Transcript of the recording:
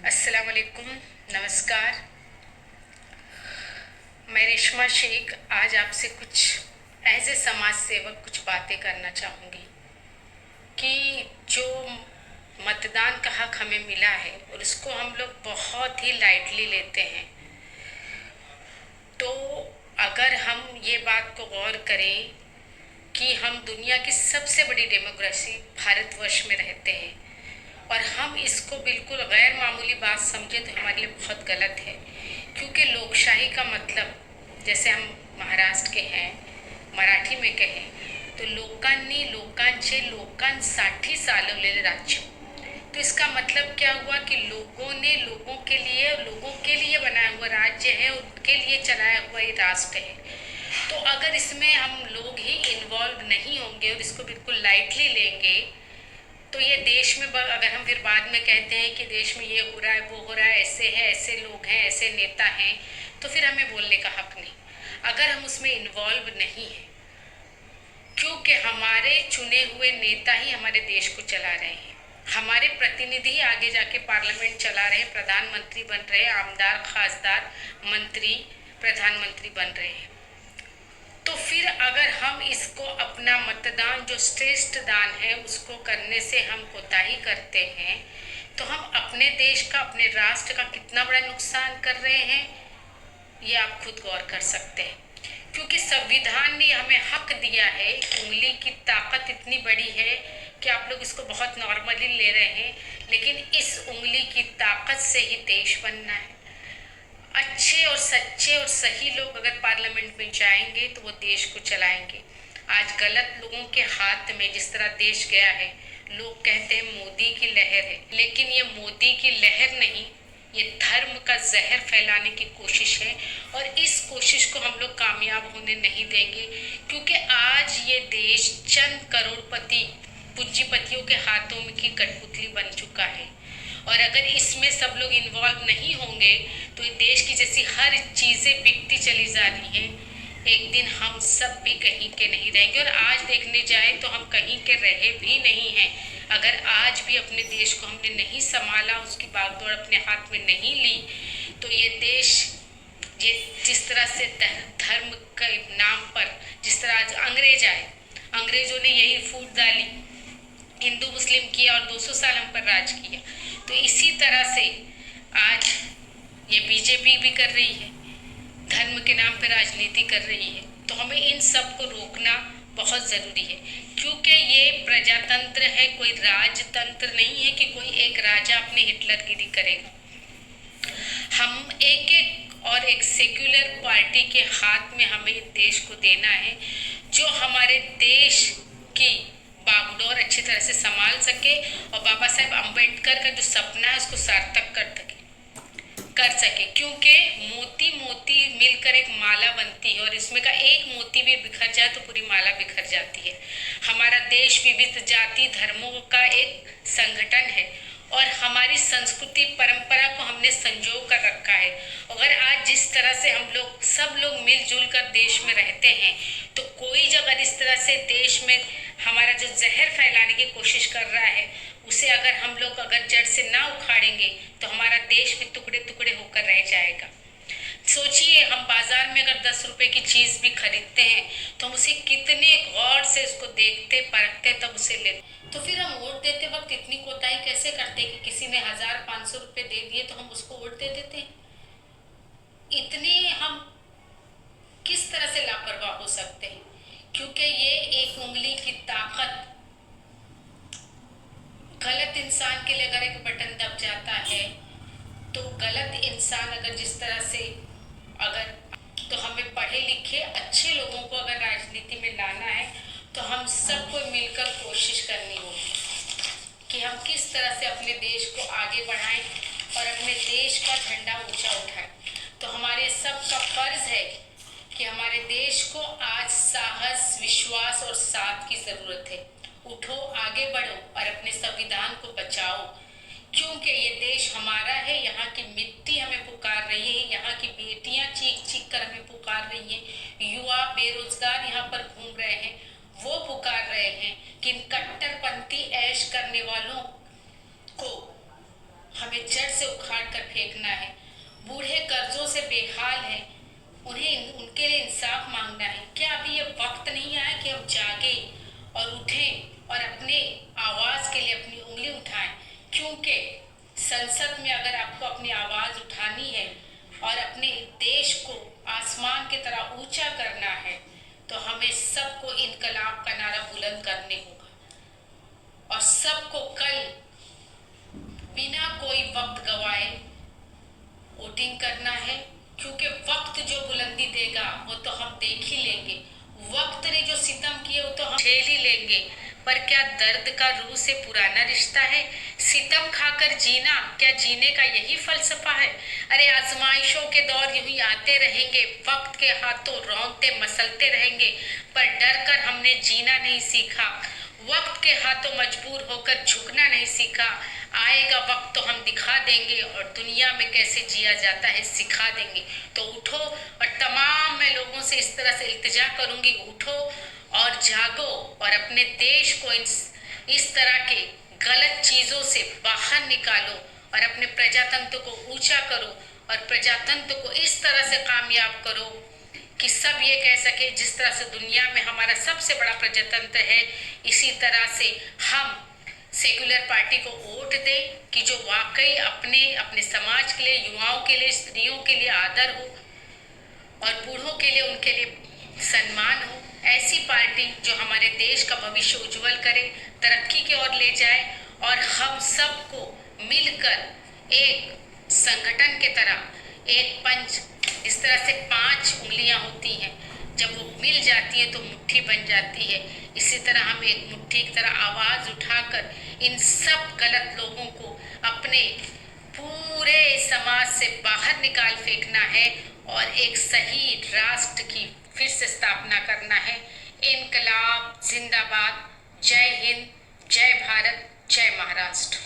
अस्सलाम वालेकुम, नमस्कार। मैं रेशमा शेख आज आपसे कुछ एज ए समाज सेवक कुछ बातें करना चाहूँगी कि जो मतदान का हक हमें मिला है और उसको हम लोग बहुत ही लाइटली लेते हैं। तो अगर हम ये बात को गौर करें कि हम दुनिया की सबसे बड़ी डेमोक्रेसी भारतवर्ष में रहते हैं और हम इसको बिल्कुल गैर मामूली बात समझे तो हमारे लिए बहुत गलत है, क्योंकि लोकशाही का मतलब, जैसे हम महाराष्ट्र के हैं, मराठी में कहें तो लोकांनी लोकांचे लोकांसाठी चालवलेले राज्य। तो इसका मतलब क्या हुआ कि लोगों ने लोगों के लिए बनाया हुआ राज्य है, उनके लिए चलाया हुआ ये राष्ट्र है। तो अगर इसमें हम लोग ही इन्वॉल्व नहीं होंगे और इसको बिल्कुल लाइटली लेंगे तो ये देश में अगर हम फिर बाद में कहते हैं कि देश में ये हो रहा है, वो हो रहा है, ऐसे है, ऐसे लोग हैं, ऐसे नेता हैं, तो फिर हमें बोलने का हक नहीं अगर हम उसमें इन्वॉल्व नहीं हैं, क्योंकि हमारे चुने हुए नेता ही हमारे देश को चला रहे हैं। हमारे प्रतिनिधि आगे जाके पार्लियामेंट चला रहे हैं, प्रधानमंत्री बन रहे हैं, आमदार खासदार मंत्री प्रधानमंत्री बन रहे हैं। तो फिर अगर हम इसको अपना मतदान जो श्रेष्ठ दान है उसको करने से हम कोताही करते हैं तो हम अपने देश का, अपने राष्ट्र का कितना बड़ा नुकसान कर रहे हैं, ये आप खुद गौर कर सकते हैं। क्योंकि संविधान ने हमें हक दिया है, उंगली की ताकत इतनी बड़ी है कि आप लोग इसको बहुत नॉर्मली ले रहे हैं, लेकिन इस उंगली की ताकत से ही देश बनना है। अच्छे और सच्चे और सही लोग अगर पार्लियामेंट में जाएंगे तो वो देश को चलाएंगे। आज गलत लोगों के हाथ में जिस तरह देश गया है, लोग कहते हैं मोदी की लहर है, लेकिन ये मोदी की लहर नहीं, ये धर्म का जहर फैलाने की कोशिश है और इस कोशिश को हम लोग कामयाब होने नहीं देंगे। क्योंकि आज ये देश चंद करोड़पति पूंजीपतियों के हाथों में की कठपुतली बन चुका है और अगर इसमें सब लोग इन्वॉल्व नहीं होंगे तो ये देश की जैसी हर चीज़ें बिकती चली जा रही हैं, एक दिन हम सब भी कहीं के नहीं रहेंगे। और आज देखने जाए तो हम कहीं के रहे भी नहीं हैं। अगर आज भी अपने देश को हमने नहीं संभाला, उसकी बागडोर अपने हाथ में नहीं ली, तो ये देश ये जिस तरह से धर्म के नाम पर जिस तरह आज अंग्रेज आए, अंग्रेजों ने यही फूट डाली, हिंदू मुस्लिम किया और 200 साल हम पर राज किया। तो इसी तरह से आज ये बीजेपी भी कर रही है, धर्म के नाम पर राजनीति कर रही है। तो हमें इन सब को रोकना बहुत ज़रूरी है, क्योंकि ये प्रजातंत्र है, कोई राजतंत्र नहीं है कि कोई एक राजा अपनी हिटलरगिरी करेगा। हम एक सेक्युलर पार्टी के हाथ में हमें देश को देना है, जो हमारे देश की बागडोर अच्छी तरह से संभाल सके और बाबा साहेब अम्बेडकर का जो सपना है उसको सार्थक कर सके। क्योंकि मोती मोती मिलकर एक माला बनती है और इसमें का एक मोती भी बिखर जाए तो पूरी माला बिखर जाती है। हमारा देश विविध जाति धर्मों का एक संगठन है और हमारी संस्कृति परंपरा को हमने संजो कर रखा है। अगर आज जिस तरह से हम लोग सब लोग मिलजुल कर देश में रहते हैं, तो कोई अगर इस तरह से देश में हमारा जो जहर फैलाने की कोशिश कर रहा है, उसे अगर हम लोग जड़ से ना उखाड़ेंगे तो हमारा देश भी टुकड़े टुकड़े होकर रह जाएगा। सोचिए, हम बाजार में अगर 10 रुपए की चीज़ भी खरीदते हैं तो हम उसे कितने गौर से उसको देखते परखते तब उसे लेते। तो फिर हम वोट देते वक्त इतनी कोताही कैसे करते कि किसी ने 1000-500 रुपए दे दिए तो हम उसको वोट दे देते हैं? इतने हम किस तरह से लापरवाह हो सकते हैं? क्योंकि ये एक उंगली की ताकत, गलत इंसान के लिए अगर एक बटन दब जाता है तो गलत इंसान अगर जिस तरह से तो हमें पढ़े लिखे अच्छे लोगों को अगर राजनीति में लाना है तो हम सबको मिलकर कोशिश करनी होगी कि हम किस तरह से अपने देश को आगे बढ़ाएं और अपने देश का झंडा ऊंचा उठाएं। तो हमारे सबका फर्ज है कि हमारे देश को आज साहस, विश्वास और साथ की जरूरत है। उठो, आगे बढ़ो और अपने संविधान को बचाओ, क्योंकि ये देश हमारा है। यहाँ की मिट्टी हमें पुकार रही है, यहाँ की बेटियां चीख चीख कर हमें पुकार रही हैं, युवा बेरोजगार यहाँ पर घूम रहे हैं, वो पुकार रहे हैं कि इन कट्टरपंथी ऐश करने वालों को हमें हमें जड़ से उखाड़ कर फेंकना है। बूढ़े कर्जों से बेहाल हैं, उन्हें उनके लिए इंसाफ मांगना है। क्या अभी ये वक्त नहीं आया कि हम जागे और उठें और अपने आवाज़ के लिए अपनी उंगली उठाएं? क्योंकि संसद में अगर आपको अपनी आवाज़ उठानी है और अपने देश को आसमान की तरह ऊंचा करना है, तो हमें सबको इनकलाब का नारा बुलंद करने होगा और सबको कल बिना कोई वक्त गवाए वोटिंग करना है। क्योंकि वक्त जो बुलंदी देगा वो तो हम देख ही लेंगे, वक्त ने जो सितम किए वो तो हम झेल ही लेंगे। पर क्या दर्द का रूह से पुराना रिश्ता है? सितम खाकर जीना क्या जीने का यही फलसफा है? अरे आजमाइशों के दौर यूं ही आते रहेंगे, वक्त के हाथों रौंदते मसलते रहेंगे, पर डर कर हमने जीना नहीं सीखा, वक्त के हाथों मजबूर होकर झुकना नहीं सीखा। आएगा वक्त तो हम दिखा देंगे और दुनिया में कैसे जिया जाता है सिखा देंगे। तो उठो, और तमाम मैं लोगों से इस तरह से इल्तिजा करूंगी, उठो और जागो और अपने देश को इस तरह के गलत चीज़ों से बाहर निकालो और अपने प्रजातंत्र को ऊंचा करो और प्रजातंत्र को इस तरह से कामयाब करो कि सब ये कह सके जिस तरह से दुनिया में हमारा सबसे बड़ा प्रजातंत्र है, इसी तरह से हम सेक्युलर पार्टी को वोट दें कि जो वाकई अपने अपने समाज के लिए, युवाओं के लिए, स्त्रियों के लिए आदर हो और बूढ़ों के लिए उनके लिए सम्मान हो। ऐसी पार्टी जो हमारे देश का भविष्य उज्जवल करे, तरक्की की ओर ले जाए और हम सबको मिलकर एक संगठन के तरह एक पंच, इस तरह से 5 उंगलियां होती हैं, जब वो मिल जाती है तो मुट्ठी बन जाती है। इसी तरह हम एक मुट्ठी की तरह आवाज़ उठाकर इन सब गलत लोगों को अपने पूरे समाज से बाहर निकाल फेंकना है और एक सही राष्ट्र की फिर से स्थापना करना है। इनकलाब जिंदाबाद। जय हिंद, जय भारत, जय महाराष्ट्र।